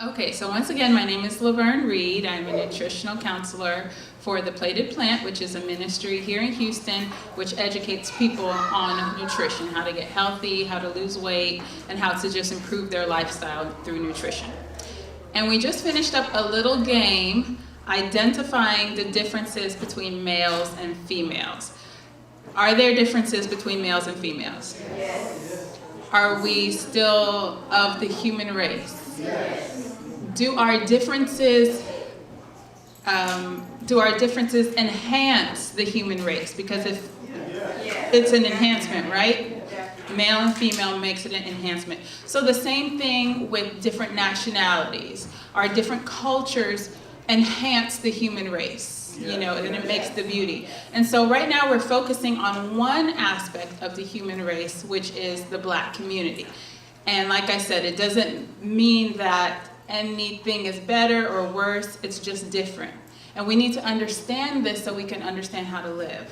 Okay, so once again, my name is Laverne Reed. I'm a nutritional counselor for The Plated Plant, which is a ministry here in Houston, which educates people on nutrition, how to get healthy, how to lose weight, and how to just improve their lifestyle through nutrition. And we just finished up a little game identifying the differences between males and females. Are there differences between males and females? Yes. Are we still of the human race? Yes. Do our differences enhance the human race? Because if it's an enhancement, right? Male and female makes it an enhancement. So the same thing with different nationalities. Our different cultures enhance the human race, and it makes the beauty. And so right now we're focusing on one aspect of the human race, which is the Black community. And like I said, it doesn't mean that anything is better or worse, it's just different. And we need to understand this so we can understand how to live.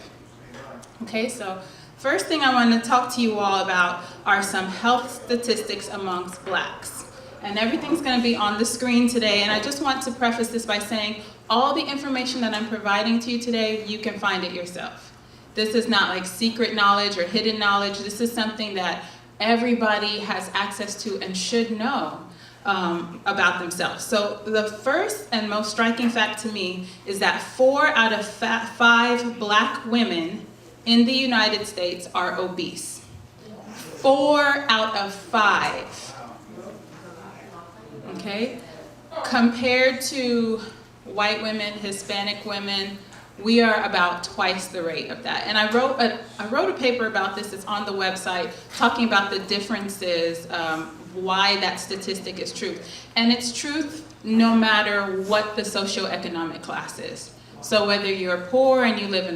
Okay, so first thing I want to talk to you all about are some health statistics amongst Blacks. And everything's going to be on the screen today, and I just want to preface this by saying all the information that I'm providing to you today, you can find it yourself. This is not like secret knowledge or hidden knowledge. This is something that everybody has access to and should know about themselves. So the first and most striking fact to me is that 4 out of 5 Black women in the United States are obese. 4 out of 5. Okay? Compared to white women, Hispanic women, we are about twice the rate of that. And I wrote a paper about this. It's on the website, talking about the differences, why that statistic is truth. And it's truth no matter what the socioeconomic class is. So whether you're poor and you live in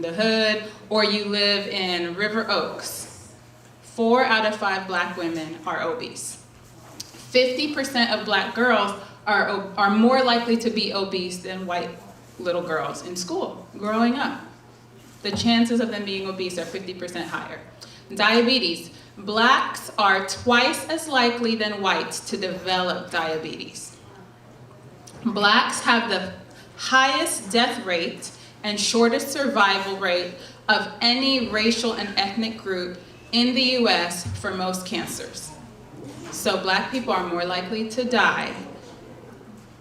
the hood, or you live in River Oaks, 4 out of 5 Black women are obese. 50% of Black girls are more likely to be obese than white little girls in school growing up. The chances of them being obese are 50% higher. Diabetes. Blacks are twice as likely than whites to develop diabetes. Blacks have the highest death rate and shortest survival rate of any racial and ethnic group in the US for most cancers. So Black people are more likely to die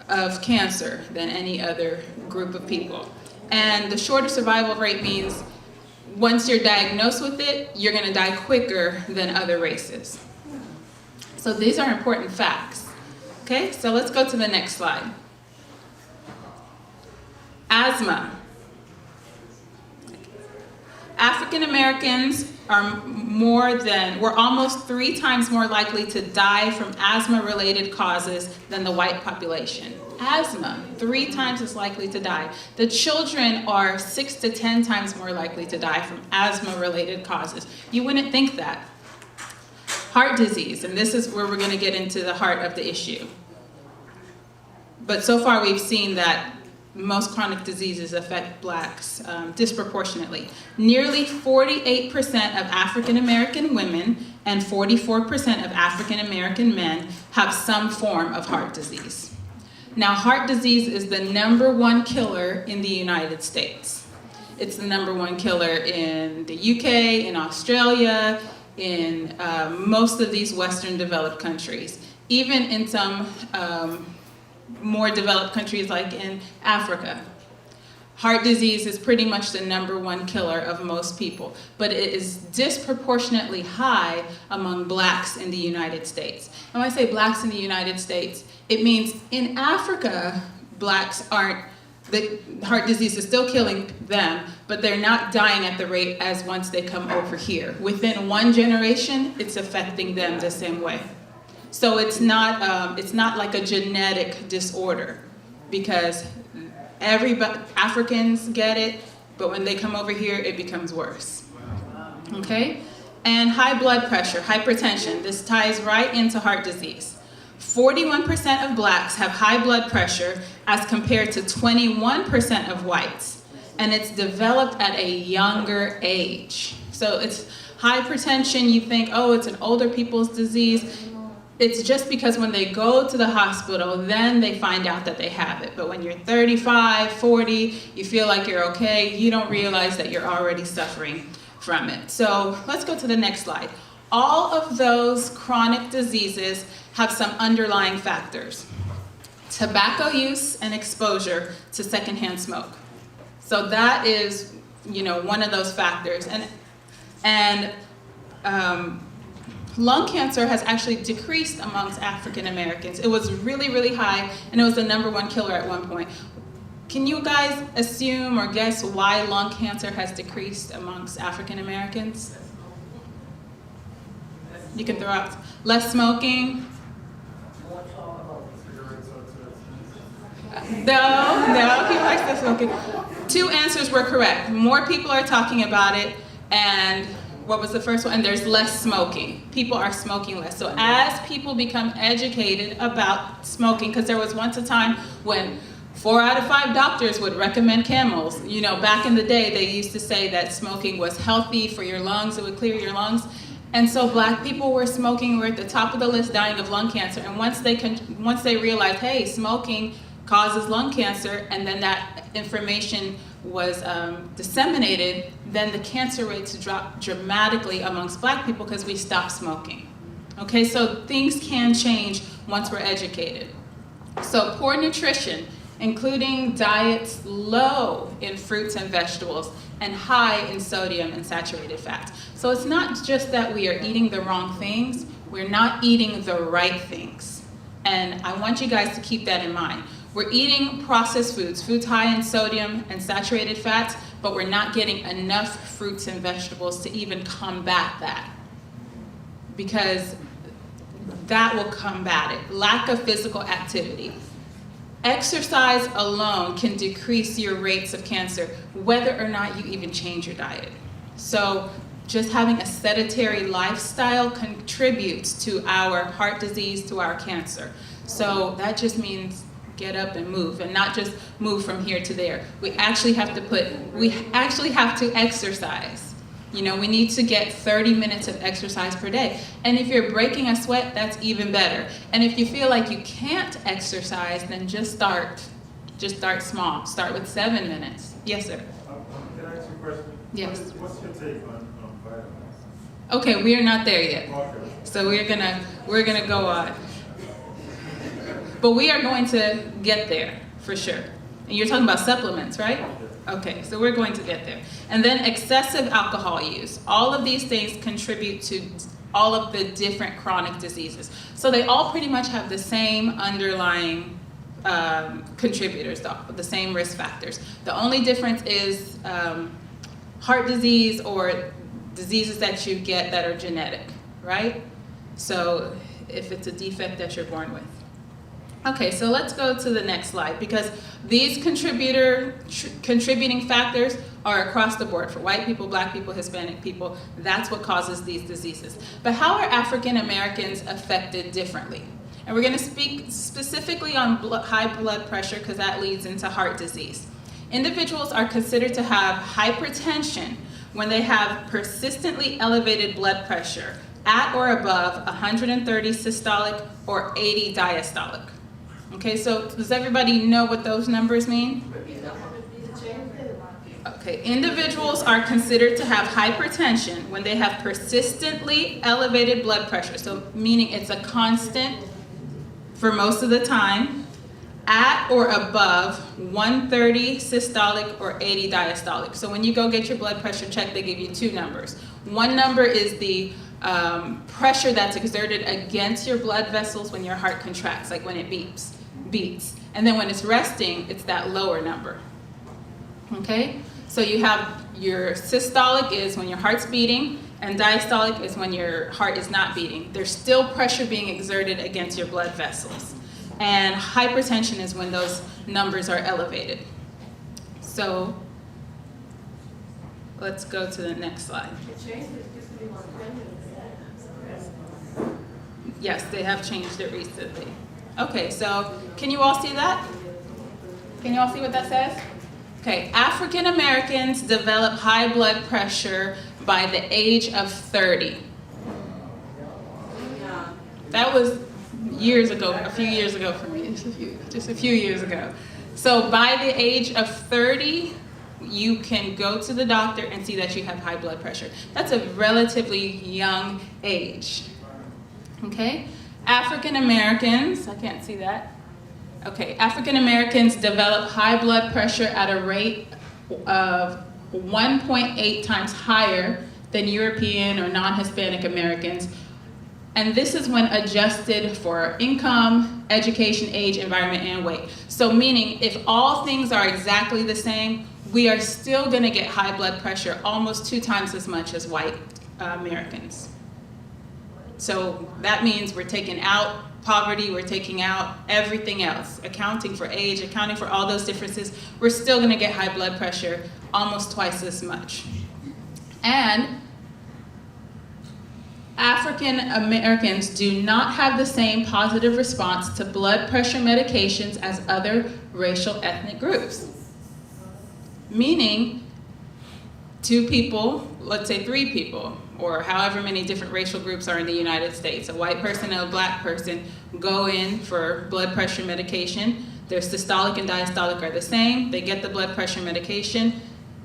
of cancer than any other group of people. And the shorter survival rate means once you're diagnosed with it, you're going to die quicker than other races. So these are important facts. Okay, so let's go to the next slide. Asthma. African Americans we're almost 3 times more likely to die from asthma-related causes than the white population. Asthma, 3 times as likely to die. The children are 6 to 10 times more likely to die from asthma-related causes. You wouldn't think that. Heart disease, and this is where we're going to get into the heart of the issue. But so far we've seen that most chronic diseases affect Blacks disproportionately. Nearly 48% of African American women and 44% of African American men have some form of heart disease. Now, heart disease is the #1 killer in the United States. It's the #1 killer in the UK, in Australia, in most of these Western developed countries, even in some more developed countries like in Africa. Heart disease is pretty much the #1 killer of most people, but it is disproportionately high among Blacks in the United States. And when I say Blacks in the United States, it means in Africa, Blacks the heart disease is still killing them, but they're not dying at the rate as once they come over here. Within 1 generation, it's affecting them the same way. So it's not like a genetic disorder, because Africans get it, but when they come over here, it becomes worse. Okay? And high blood pressure, hypertension. This ties right into heart disease. 41% of Blacks have high blood pressure as compared to 21% of whites, and it's developed at a younger age. So it's hypertension, you think, oh, it's an older people's disease. it's just because when they go to the hospital, then they find out that they have it. But when you're 35, 40, you feel like you're okay, you don't realize that you're already suffering from it. So let's go to the next slide. All of those chronic diseases have some underlying factors. Tobacco use and exposure to secondhand smoke. So that is, one of those factors. And lung cancer has actually decreased amongst African Americans. It was really, really high, and it was the #1 killer at one point. Can you guys assume or guess why lung cancer has decreased amongst African Americans? You can throw out less smoking. No, he likes the smoking. 2 answers were correct. More people are talking about it, and what was the first one? And there's less smoking. People are smoking less. So as people become educated about smoking, because there was once a time when 4 out of 5 doctors would recommend Camels. Back in the day, they used to say that smoking was healthy for your lungs, it would clear your lungs. And so black people were smoking, were at the top of the list dying of lung cancer. And once they realized, hey, smoking causes lung cancer, and then that information was disseminated, then the cancer rates dropped dramatically amongst black people because we stopped smoking. Okay, so things can change once we're educated. So poor nutrition, including diets low in fruits and vegetables and high in sodium and saturated fats. So it's not just that we are eating the wrong things, we're not eating the right things. And I want you guys to keep that in mind. We're eating processed foods high in sodium and saturated fats, but we're not getting enough fruits and vegetables to even combat that, because that will combat it. Lack of physical activity. Exercise alone can decrease your rates of cancer, whether or not you even change your diet. So just having a sedentary lifestyle contributes to our heart disease, to our cancer. So that just means get up and move, and not just move from here to there. We actually have to exercise. We need to get 30 minutes of exercise per day. And if you're breaking a sweat, that's even better. And if you feel like you can't exercise, then just start small. Start with 7 minutes. Yes, sir. Can I ask you a question? Yes. What's your take on vitamins? Okay, we are not there yet. Okay. So we're gonna go on. But we are going to get there, for sure. And you're talking about supplements, right? Okay, so we're going to get there. And then excessive alcohol use. All of these things contribute to all of the different chronic diseases. So they all pretty much have the same underlying contributors, the same risk factors. The only difference is heart disease or diseases that you get that are genetic, right? So if it's a defect that you're born with. Okay, so let's go to the next slide, because these contributing factors are across the board for white people, black people, Hispanic people. That's what causes these diseases. But how are African Americans affected differently? And we're going to speak specifically on high blood pressure, because that leads into heart disease. Individuals are considered to have hypertension when they have persistently elevated blood pressure at or above 130 systolic or 80 diastolic. Okay, so does everybody know what those numbers mean? Okay, individuals are considered to have hypertension when they have persistently elevated blood pressure. So meaning it's a constant for most of the time, at or above 130 systolic or 80 diastolic. So when you go get your blood pressure checked, they give you 2 numbers. One number is the pressure that's exerted against your blood vessels when your heart contracts, like when it beats. And then when it's resting, it's that lower number. Okay? So you have your systolic is when your heart's beating, and diastolic is when your heart is not beating. There's still pressure being exerted against your blood vessels. And hypertension is when those numbers are elevated. So let's go to the next slide. Yes, they have changed it recently. Okay, so can you all see that? Can you all see what that says? Okay, African Americans develop high blood pressure by the age of 30. That was years ago, a few years ago for me, just a few years ago. So by the age of 30, you can go to the doctor and see that you have high blood pressure. That's a relatively young age, okay? African Americans, I can't see that. Okay, African Americans develop high blood pressure at a rate of 1.8 times higher than European or non-Hispanic Americans. And this is when adjusted for income, education, age, environment, and weight. So meaning if all things are exactly the same, we are still gonna get high blood pressure almost 2 times as much as white Americans. So that means we're taking out poverty, we're taking out everything else, accounting for age, accounting for all those differences, we're still gonna get high blood pressure almost twice as much. And African Americans do not have the same positive response to blood pressure medications as other racial ethnic groups. Meaning, 2 people, let's say 3 people, or however many different racial groups are in the United States, a white person and a black person go in for blood pressure medication. Their systolic and diastolic are the same. They get the blood pressure medication.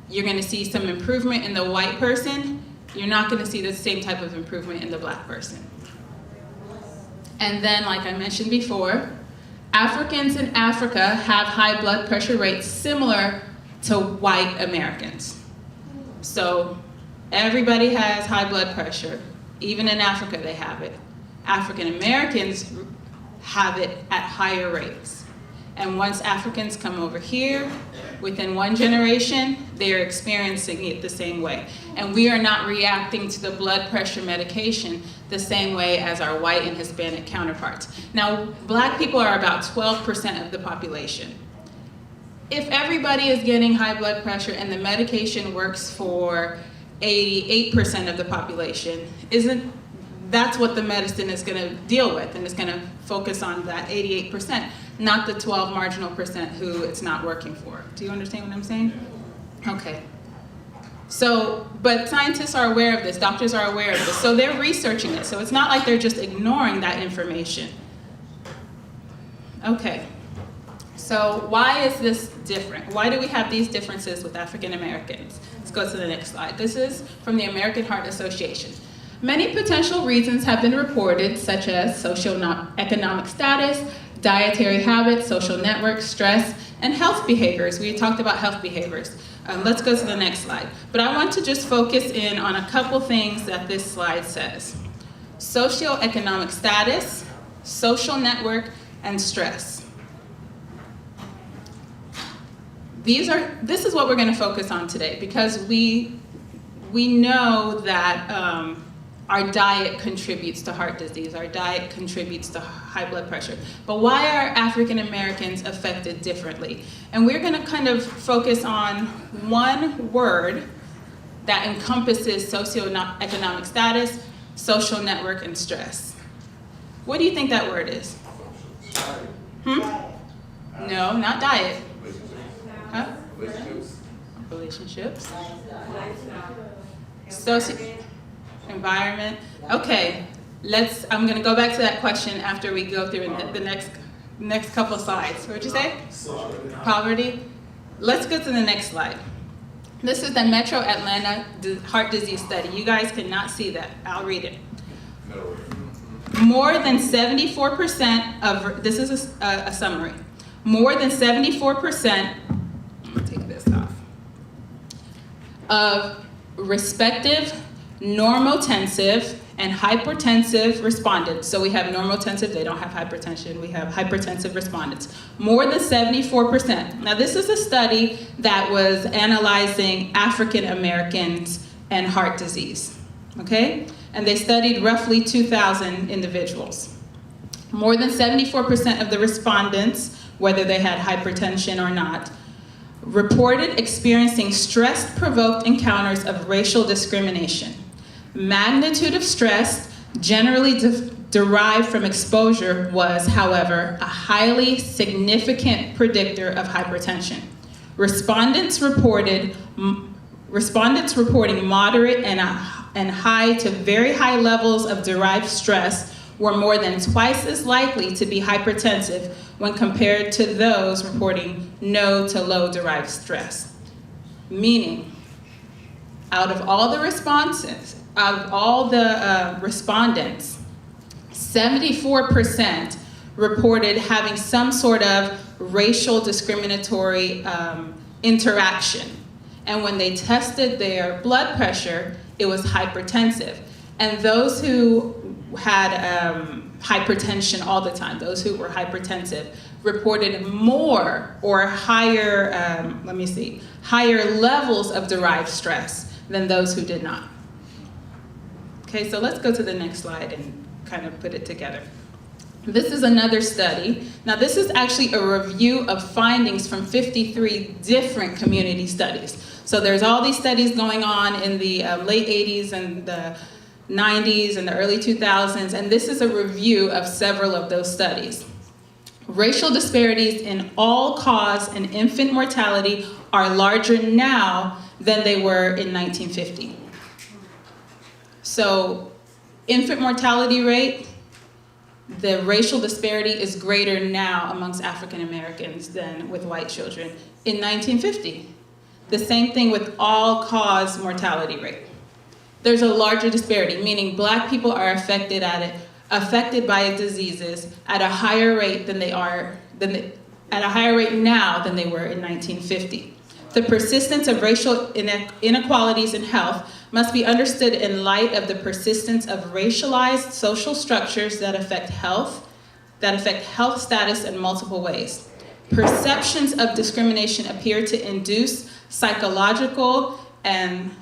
You're gonna see some improvement in the white person. You're not gonna see the same type of improvement in the black person. And then, like I mentioned before, Africans in Africa have high blood pressure rates similar to white Americans. So everybody has high blood pressure. Even in Africa, they have it. African Americans have it at higher rates. And once Africans come over here, within 1 generation, they're experiencing it the same way. And we are not reacting to the blood pressure medication the same way as our white and Hispanic counterparts. Now, black people are about 12% of the population. If everybody is getting high blood pressure and the medication works for 88% of the population, that's what the medicine is gonna deal with, and it's gonna focus on that 88%, not the 12 marginal percent who it's not working for. Do you understand what I'm saying? Okay. So, but scientists are aware of this, doctors are aware of this, so they're researching it. So it's not like they're just ignoring that information. Okay. So why is this different? Why do we have these differences with African Americans? Let's go to the next slide. This is from the American Heart Association. Many potential reasons have been reported, such as socioeconomic status, dietary habits, social networks, stress, and health behaviors. We talked about health behaviors. Let's go to the next slide. But I want to just focus in on a couple things that this slide says. Socioeconomic status, social network, and stress. This is what we're going to focus on today, because we know that our diet contributes to heart disease, our diet contributes to high blood pressure. But why are African Americans affected differently? And we're going to kind of focus on one word that encompasses socioeconomic status, social network, and stress. What do you think that word is? No, not diet. Huh? Relationships. Environment. Okay, I'm gonna go back to that question after we go through the next couple slides. What'd you say? Poverty. Let's go to the next slide. This is the Metro Atlanta Heart Disease Study. You guys cannot see that. I'll read it. More than 74% of, this is a summary. More than 74%, take this off, of respective normotensive and hypertensive respondents. So we have normotensive, they don't have hypertension. We have hypertensive respondents. More than 74%. Now this is a study that was analyzing African Americans and heart disease, okay? And they studied roughly 2,000 individuals. More than 74% of the respondents, whether they had hypertension or not, reported experiencing stress-provoked encounters of racial discrimination. Magnitude of stress generally derived from exposure was, however, a highly significant predictor of hypertension. Respondents reporting moderate and high to very high levels of derived stress were more than twice as likely to be hypertensive when compared to those reporting no to low derived stress. Meaning, out of all the responses, out of all the respondents, 74% reported having some sort of racial discriminatory interaction. And when they tested their blood pressure, it was hypertensive. And those who had hypertension all the time, those who were hypertensive, reported more or higher, higher levels of derived stress than those who did not. Okay, so let's go to the next slide and kind of put it together. This is another study. Now this is actually a review of findings from 53 different community studies. So there's all these studies going on in the late 80s and the 90s and the early 2000s, and this is a review of several of those studies. Racial disparities in all-cause and infant mortality are larger now than they were in 1950. So infant mortality rate, the racial disparity is greater now amongst African Americans than with white children in 1950. The same thing with all-cause mortality rate. There's a larger disparity, meaning Black people are affected by diseases at a higher rate than they are at a higher rate now than they were in 1950. The persistence of racial inequalities in health must be understood in light of the persistence of racialized social structures that affect health status in multiple ways. Perceptions of discrimination appear to induce physiological and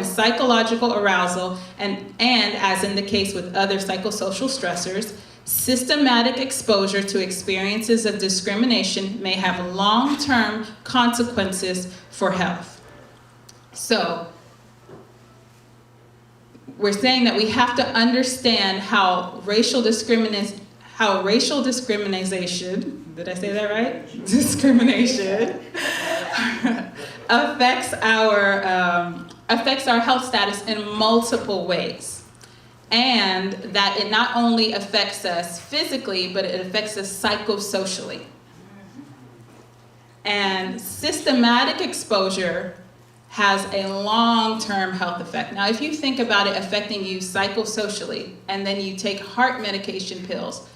psychological arousal, and as in the case with other psychosocial stressors, systematic exposure to experiences of discrimination may have long-term consequences for health. So, we're saying that we have to understand how racial discrimination, did I say that right? Discrimination affects our health status in multiple ways. And that it not only affects us physically, but it affects us psychosocially. And systematic exposure has a long-term health effect. Now, if you think about it affecting you psychosocially, and then you take heart medication pills,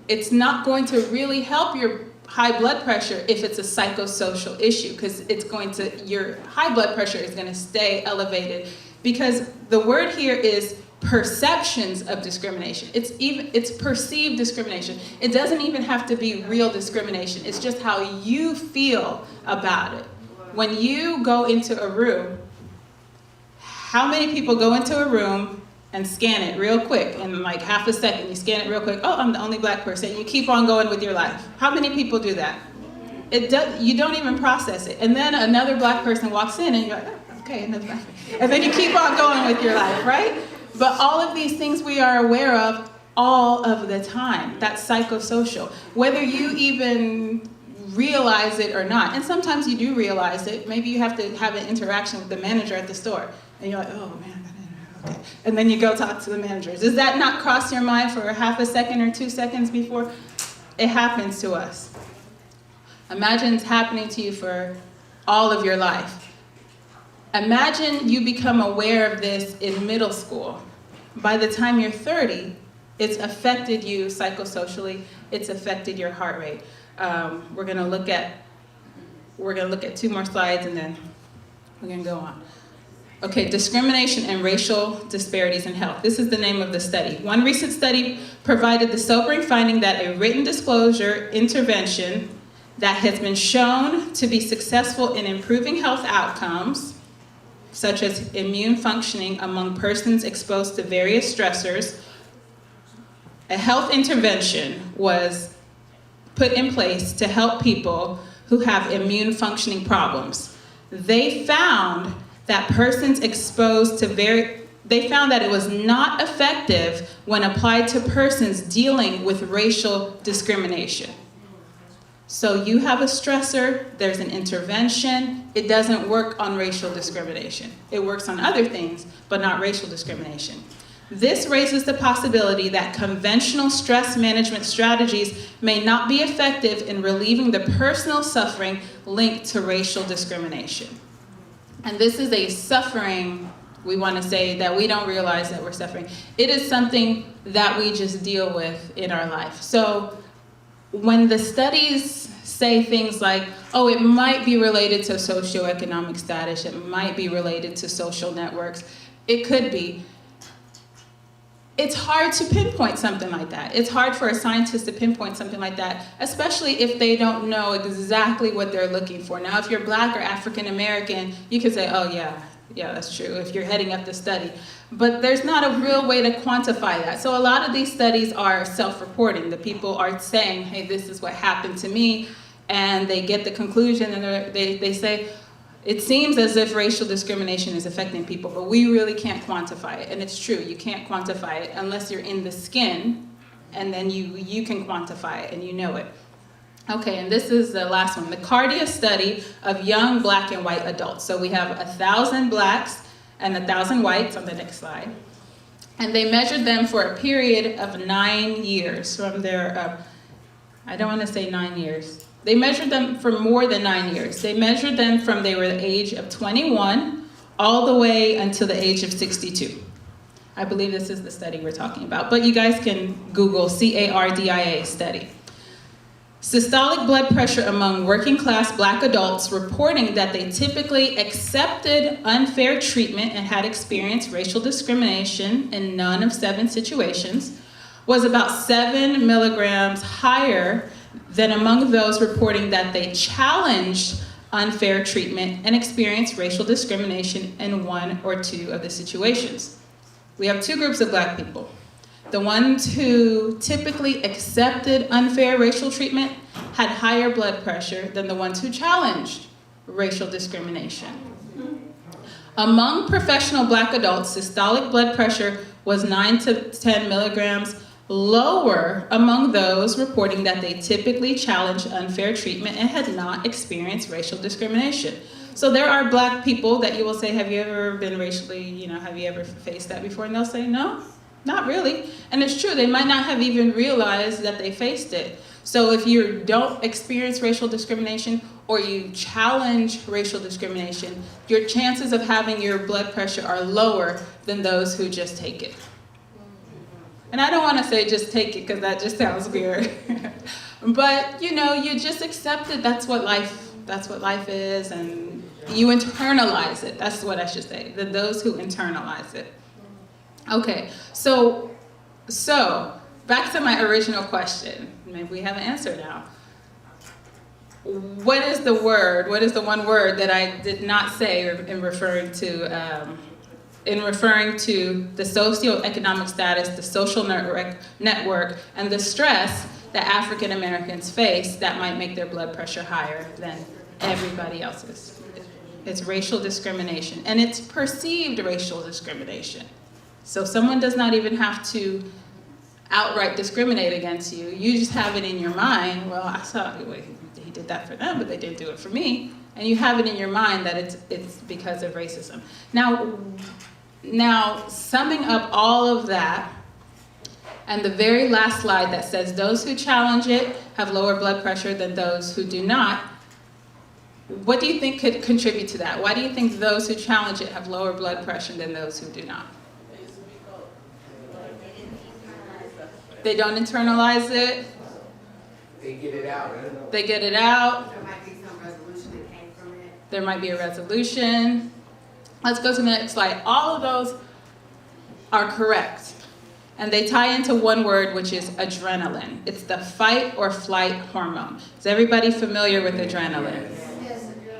it's not going to really help your high blood pressure if it's a psychosocial issue, because your high blood pressure is going to stay elevated, because the word here is perceptions of discrimination. It's perceived discrimination. It doesn't even have to be real discrimination. It's just how you feel about it. When you go into a room, how many people go into a room and scan it real quick, in like half a second, you scan it real quick, oh, I'm the only Black person, you keep on going with your life. How many people do that? You don't even process it. And then another Black person walks in and you're like, oh, okay, another Black person. And then you keep on going with your life, right? But all of these things we are aware of all of the time. That's psychosocial. Whether you even realize it or not, and sometimes you do realize it, maybe you have to have an interaction with the manager at the store, and you're like, oh man, okay. And then you go talk to the managers. Does that not cross your mind for half a second or 2 seconds before? It happens to us. Imagine it's happening to you for all of your life. Imagine you become aware of this in middle school. By the time you're 30, it's affected you psychosocially, it's affected your heart rate. We're gonna look at 2 more slides and then we're gonna go on. Okay, discrimination and racial disparities in health. This is the name of the study. One recent study provided the sobering finding that a written disclosure intervention that has been shown to be successful in improving health outcomes, such as immune functioning among persons exposed to various stressors, a health intervention was put in place to help people who have immune functioning problems. They found that it was not effective when applied to persons dealing with racial discrimination. So you have a stressor, there's an intervention, it doesn't work on racial discrimination. It works on other things, but not racial discrimination. This raises the possibility that conventional stress management strategies may not be effective in relieving the personal suffering linked to racial discrimination. And this is a suffering, we want to say, that we don't realize that we're suffering. It is something that we just deal with in our life. So when the studies say things like, oh, it might be related to socioeconomic status, it might be related to social networks, it could be. It's hard to pinpoint something like that. It's hard for a scientist to pinpoint something like that, especially if they don't know exactly what they're looking for. Now, if you're Black or African American, you could say, oh yeah, that's true, if you're heading up the study. But there's not a real way to quantify that. So a lot of these studies are self-reporting. The people are saying, hey, this is what happened to me, and they get the conclusion, and they say, it seems as if racial discrimination is affecting people, but we really can't quantify it. And it's true, you can't quantify it unless you're in the skin, and then you can quantify it and you know it. Okay, and this is the last one, the Cardia study of young Black and white adults. So we have 1,000 Blacks and 1,000 whites on the next slide. And they measured them for a period of 9 years from their, I don't want to say 9 years. They measured them for more than 9 years. They measured them from they were the age of 21 all the way until the age of 62. I believe this is the study we're talking about, but you guys can Google CARDIA study. Systolic blood pressure among working class Black adults reporting that they typically accepted unfair treatment and had experienced racial discrimination in none of 7 situations was about 7 milligrams higher than among those reporting that they challenged unfair treatment and experienced racial discrimination in 1 or 2 of the situations. We have 2 groups of Black people. The ones who typically accepted unfair racial treatment had higher blood pressure than the ones who challenged racial discrimination. Among professional Black adults, systolic blood pressure was 9 to 10 milligrams lower among those reporting that they typically challenged unfair treatment and had not experienced racial discrimination. So there are Black people that you will say, have you ever been racially, have you ever faced that before? And they'll say, no, not really. And it's true, they might not have even realized that they faced it. So if you don't experience racial discrimination or you challenge racial discrimination, your chances of having your blood pressure are lower than those who just take it. And I don't want to say just take it because that just sounds weird. But you just accept it. That's what life is, and you internalize it. That's what I should say. Those who internalize it. Okay, so back to my original question. Maybe we have an answer now. What is the word? What is the one word that I did not say in referring to? In referring to the socioeconomic status, the social network, and the stress that African Americans face that might make their blood pressure higher than everybody else's. It's racial discrimination, and it's perceived racial discrimination. So someone does not even have to outright discriminate against you. You just have it in your mind, well, I saw he did that for them, but they didn't do it for me. And you have it in your mind that it's because of racism. Now, summing up all of that, and the very last slide that says those who challenge it have lower blood pressure than those who do not, what do you think could contribute to that? Why do you think those who challenge it have lower blood pressure than those who do not? They don't internalize it. They get it out. They get it out. There might be some resolution that came from it. There might be a resolution. Let's go to the next slide. All of those are correct. And they tie into one word, which is adrenaline. It's the fight or flight hormone. Is everybody familiar with adrenaline?